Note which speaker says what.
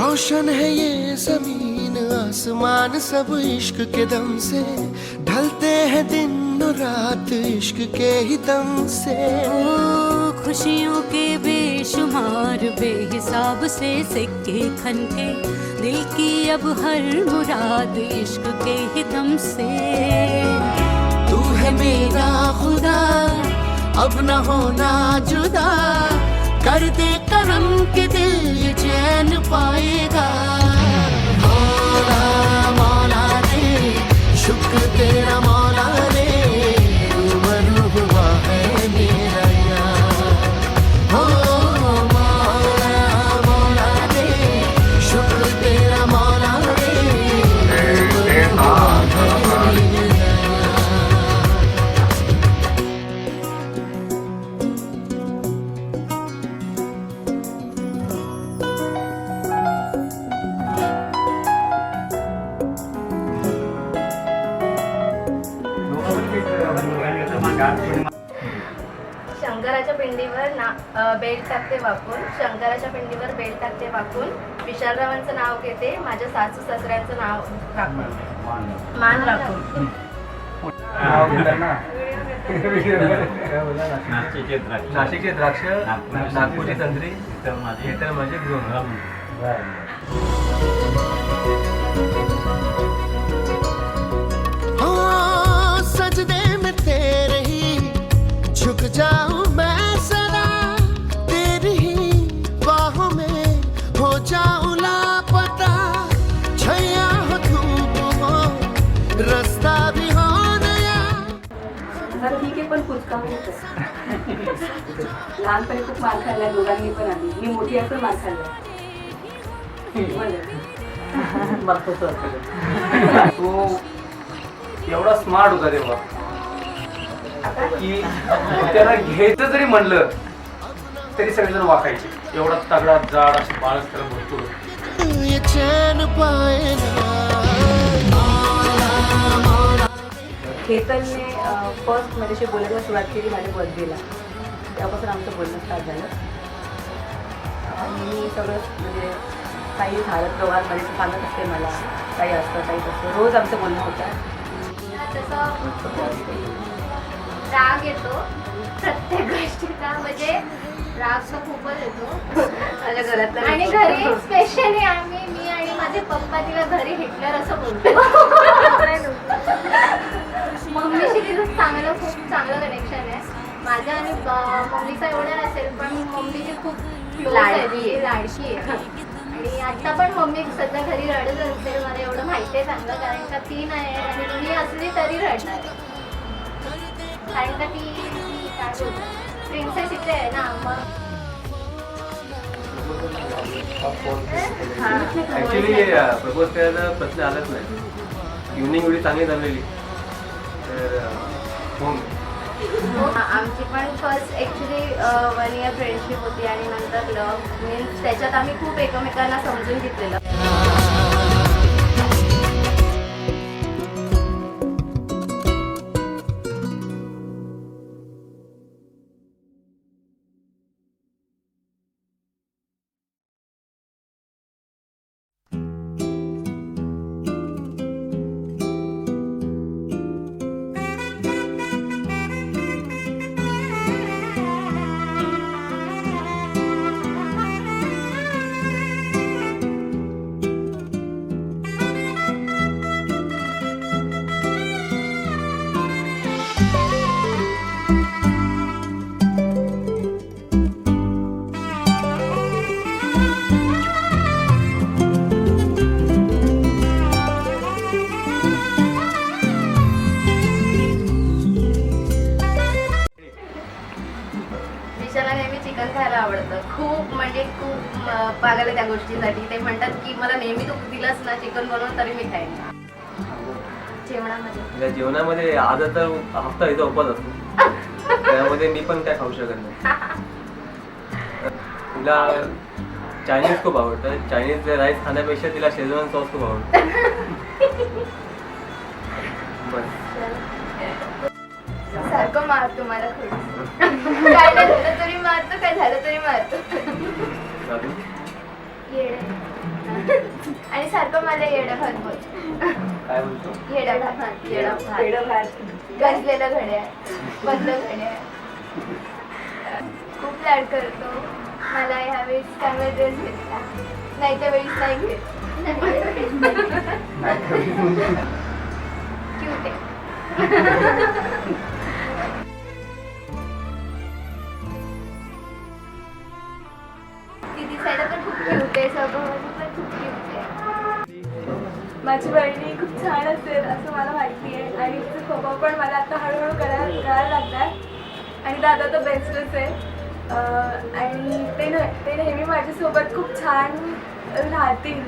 Speaker 1: रोशन है ये जमीन आसमान सब इश्क के दम से ढलते हैं दिन और रात इश्क के ही दम से।
Speaker 2: खुशियों के बेशुमार बेहिसाब से सिक्के खनके दिल की अब हर मुराद इश्क के ही दम से।
Speaker 1: तू है मेरा खुदा अब न होना जुदा कर दे करम के दिल ये चैन पाएगा। मौला मौला रे शुक्र तेरा मौला रे उमर हुआ है मेरा यार। हो मौला मौला रे शुक्र तेरा मौला रे उमर हुआ है मेरा यार।
Speaker 3: शंकराच्या पिंडीवर बेल टाकते वाकून, शंकराच्या पिंडीवर बेल टाकते वाकून, विशालरावांचं नाव घेते माझ्या सासू सासऱ्यांचं नाव राखून, मान राखून।
Speaker 4: नाशिकचे द्राक्ष नागपूरची संत्री तर माझे घेऊन
Speaker 1: सजदे में तेरे ही झुक जाऊं मैं सदा तेरी ही बाहों में हो जाऊं लापता। छैया हो धूप हो रास्ता भी हो नया।
Speaker 5: ठीक आहे पण कुचका होतो लहानपणी खूप मार खाल्ला दोघांनी पण आम्ही मी मोठी असं मार खाल्ला
Speaker 4: तो एवढा स्मार्ट होता तेव्हा की त्याला घ्यायचं जरी म्हणलं तरी सगळेजण वाकायचे। एवढा तगडा जाड असं बाळच त्याला भरपूर
Speaker 1: ये चैन पाएगा।
Speaker 5: केतनने फर्स्ट माझ्याशी बोलायला सुरुवात केली माझ्या बर्थडेला, त्यापासून आमचं बोलणं स्टार्ट झालं आणि मी सगळं म्हणजे काही झालं प्रवाहामध्ये सांगत असते मला काही असतं काही असतं रोज आमचं बोलणं होतं।
Speaker 3: राग येतो प्रत्येक गोष्टीचा, म्हणजे राग तर खूपच येतो
Speaker 5: माझ्या घरातल्या
Speaker 3: आणि घरी स्पेशली मी आणि माझे पप्पा तिला घरी हिटलर असं बोलतो। मम्मीशी तिचं खूप चांगलं कनेक्शन आहे माझं आणि मम्मीचं एवढं नसेल पण मम्मीची खूप लाडकी आहे आणि आता पण मम्मी सध्या घरी रडत असेल मला एवढं माहिती आहे चांगलं, कारण का ती नाही आणि मी असली तरी रडणार कारण का ती काय बोलतात प्रिन्सेस इथे आहे ना। मग
Speaker 4: ऍक्च्युली प्रपोज करायचा प्रश्न आलाच नाही। इव्हनिंग एवढी चांगली झालेली तर
Speaker 3: आमची पण फर्स्ट ॲक्च्युली 1 year फ्रेंडशिप होती आणि नंतर लव्ह मीन्स त्याच्यात आम्ही खूप एकमेकांना समजून घेतलेलं। आवडतं खूप म्हणजे खूप पागल आहे त्या गोष्टीसाठी। ते म्हणतात की मला नेहमी तू दिलास ना चिकन बनवून तरी मी खाईन।
Speaker 4: जेवणामध्ये आज तर हप्ता इथं उपवास असतो त्यामध्ये मी पण काय खाऊ शकत नाही। तिला चायनीज खूप आवडतं, चायनीज राईस खाण्यापेक्षा तिला शेजवान सॉस खूप आवडतं।
Speaker 3: सारखं मारतो मला काय झालं तरी मारतो काय झालं तरी मारतो। आणि सारखं मला येडा भात बोल.
Speaker 4: काय बोलतो?
Speaker 3: येडा भात.
Speaker 5: वेडं भात.
Speaker 3: गंजलेलं घड्याळ, बंद घड्याळ. खूप लाड करतो. मला ह्यावेळेस चांगला ड्रेस घेतला, नाही त्या वेळेस नाही घेत. क्यूट आहे. ती दिसायला पण खूप क्यूट आहे, स्वभावाने पण खूप क्यूट आहे.
Speaker 6: माझी बहिणी खूप छान असेल असं मला माहिती आहे आणि तिचा स्वभाव पण मला आता हळूहळू कळायला लागलाय. आणि दादा तर बेस्टच आहे. आणि ते नेहमी माझ्यासोबत खूप छान राहतील.